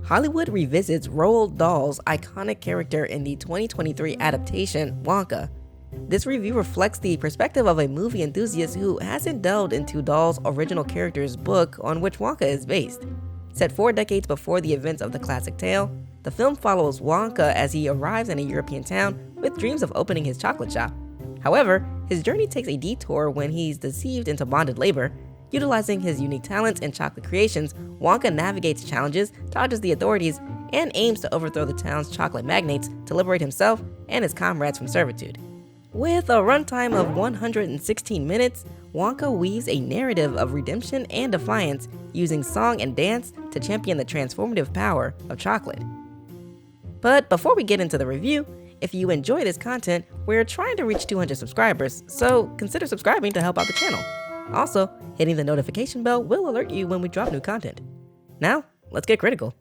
Hollywood revisits Roald Dahl's iconic character in the 2023 adaptation, Wonka. This review reflects the perspective of a movie enthusiast who hasn't delved into Dahl's original character's book on which Wonka is based. Set 4 decades before the events of the classic tale, the film follows Wonka as he arrives in a European town with dreams of opening his chocolate shop. However, his journey takes a detour when he's deceived into bonded labor. Utilizing his unique talents and chocolate creations, Wonka navigates challenges, dodges the authorities, and aims to overthrow the town's chocolate magnates to liberate himself and his comrades from servitude. With a runtime of 116 minutes, Wonka weaves a narrative of redemption and defiance, using song and dance to champion the transformative power of chocolate. But before we get into the review, if you enjoy this content, we're trying to reach 200 subscribers, so consider subscribing to help out the channel. Also, hitting the notification bell will alert you when we drop new content. Now, let's get critical.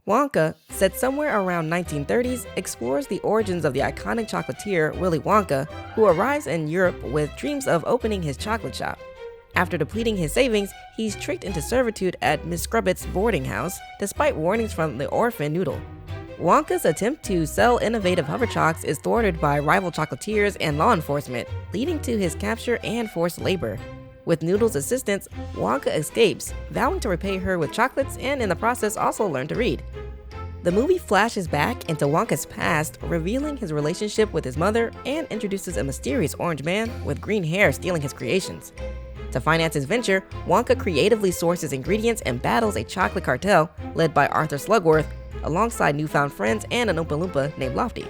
Wonka, set somewhere around 1930s, explores the origins of the iconic chocolatier Willy Wonka, who arrives in Europe with dreams of opening his chocolate shop. After depleting his savings, he's tricked into servitude at Miss Scrubbit's boarding house, despite warnings from the orphan Noodle. Wonka's attempt to sell innovative hover chocks is thwarted by rival chocolatiers and law enforcement, leading to his capture and forced labor. With Noodle's assistance, Wonka escapes, vowing to repay her with chocolates and in the process also learn to read. The movie flashes back into Wonka's past, revealing his relationship with his mother and introduces a mysterious orange man with green hair stealing his creations. To finance his venture, Wonka creatively sources ingredients and battles a chocolate cartel led by Arthur Slugworth, alongside newfound friends and an Oompa Loompa named Lofty.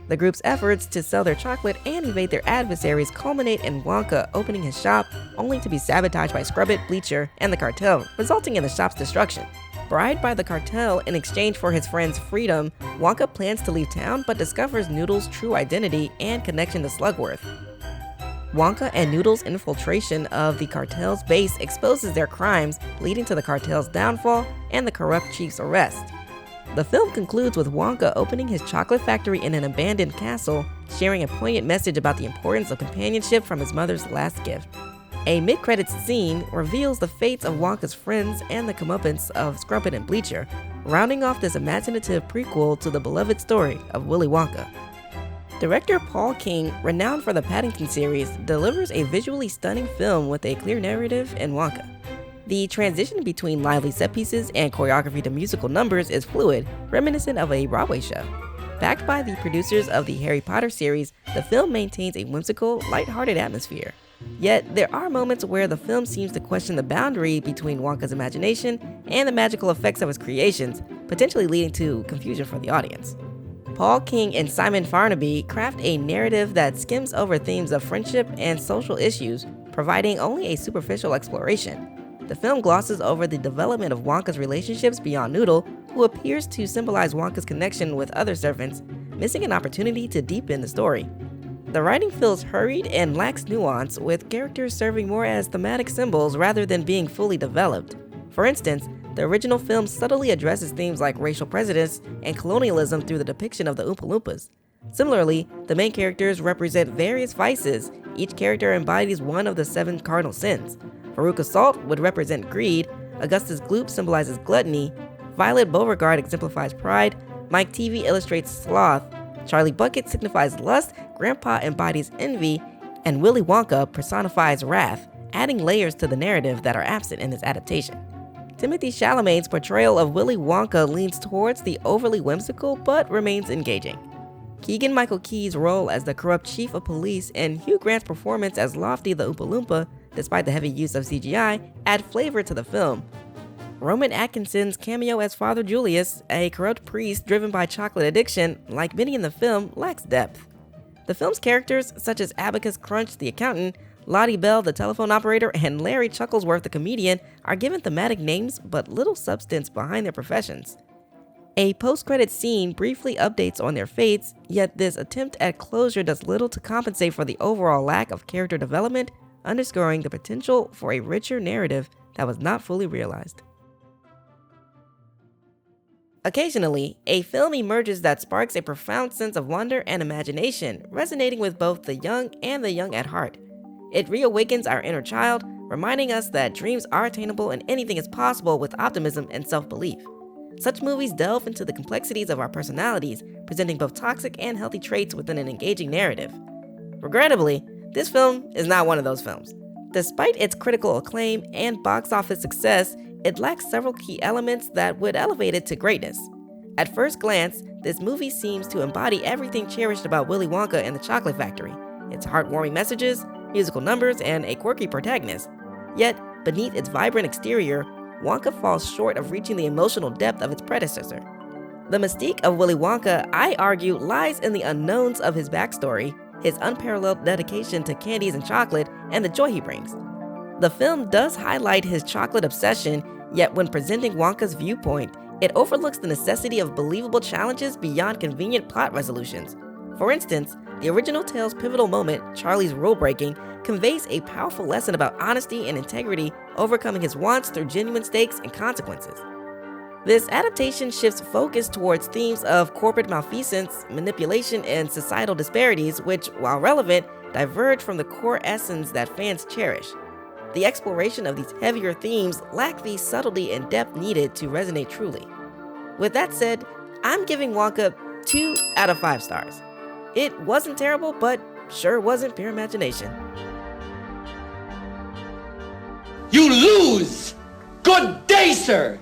The group's efforts to sell their chocolate and evade their adversaries culminate in Wonka opening his shop, only to be sabotaged by Scrubbit, Bleacher, and the cartel, resulting in the shop's destruction. Bribed by the cartel in exchange for his friend's freedom, Wonka plans to leave town but discovers Noodle's true identity and connection to Slugworth. Wonka and Noodle's infiltration of the cartel's base exposes their crimes, leading to the cartel's downfall and the corrupt chief's arrest. The film concludes with Wonka opening his chocolate factory in an abandoned castle, sharing a poignant message about the importance of companionship from his mother's last gift. A mid-credits scene reveals the fates of Wonka's friends and the comeuppance of Scrubbit and Bleacher, rounding off this imaginative prequel to the beloved story of Willy Wonka. Director Paul King, renowned for the Paddington series, delivers a visually stunning film with a clear narrative in Wonka. The transition between lively set pieces and choreography to musical numbers is fluid, reminiscent of a Broadway show. Backed by the producers of the Harry Potter series, the film maintains a whimsical, lighthearted atmosphere. Yet, there are moments where the film seems to question the boundary between Wonka's imagination and the magical effects of his creations, potentially leading to confusion for the audience. Paul King and Simon Farnaby craft a narrative that skims over themes of friendship and social issues, providing only a superficial exploration. The film glosses over the development of Wonka's relationships beyond Noodle, who appears to symbolize Wonka's connection with other servants, missing an opportunity to deepen the story. The writing feels hurried and lacks nuance, with characters serving more as thematic symbols rather than being fully developed. For instance, the original film subtly addresses themes like racial prejudice and colonialism through the depiction of the Oompa Loompas. Similarly, the main characters represent various vices. Each character embodies one of the 7 cardinal sins. Veruca Salt would represent greed, Augustus Gloop symbolizes gluttony, Violet Beauregard exemplifies pride, Mike TV illustrates sloth, Charlie Bucket signifies lust, Grandpa embodies envy, and Willy Wonka personifies wrath, adding layers to the narrative that are absent in this adaptation. Timothée Chalamet's portrayal of Willy Wonka leans towards the overly whimsical but remains engaging. Keegan-Michael Key's role as the corrupt chief of police and Hugh Grant's performance as Lofty the Oompa Loompa, despite the heavy use of CGI, add flavor to the film. Rowan Atkinson's cameo as Father Julius, a corrupt priest driven by chocolate addiction, like many in the film, lacks depth. The film's characters, such as Abacus Crunch the accountant, Lottie Bell the telephone operator, and Larry Chucklesworth the comedian, are given thematic names but little substance behind their professions. A post-credit scene briefly updates on their fates, yet this attempt at closure does little to compensate for the overall lack of character development, underscoring the potential for a richer narrative that was not fully realized. Occasionally, a film emerges that sparks a profound sense of wonder and imagination, resonating with both the young and the young at heart. It reawakens our inner child, reminding us that dreams are attainable and anything is possible with optimism and self-belief. Such movies delve into the complexities of our personalities, presenting both toxic and healthy traits within an engaging narrative. Regrettably, this film is not one of those films. Despite its critical acclaim and box office success, it lacks several key elements that would elevate it to greatness. At first glance, this movie seems to embody everything cherished about Willy Wonka and the Chocolate Factory: its heartwarming messages, musical numbers, and a quirky protagonist. Yet, beneath its vibrant exterior, Wonka falls short of reaching the emotional depth of its predecessor. The mystique of Willy Wonka, I argue, lies in the unknowns of his backstory, his unparalleled dedication to candies and chocolate, and the joy he brings. The film does highlight his chocolate obsession, yet when presenting Wonka's viewpoint, it overlooks the necessity of believable challenges beyond convenient plot resolutions. For instance, the original tale's pivotal moment, Charlie's rule breaking, conveys a powerful lesson about honesty and integrity, overcoming his wants through genuine stakes and consequences. This adaptation shifts focus towards themes of corporate malfeasance, manipulation, and societal disparities, which, while relevant, diverge from the core essence that fans cherish. The exploration of these heavier themes lack the subtlety and depth needed to resonate truly. With that said, I'm giving Wonka 2 out of 5 stars. It wasn't terrible, but sure wasn't pure imagination. You lose! Good day, sir!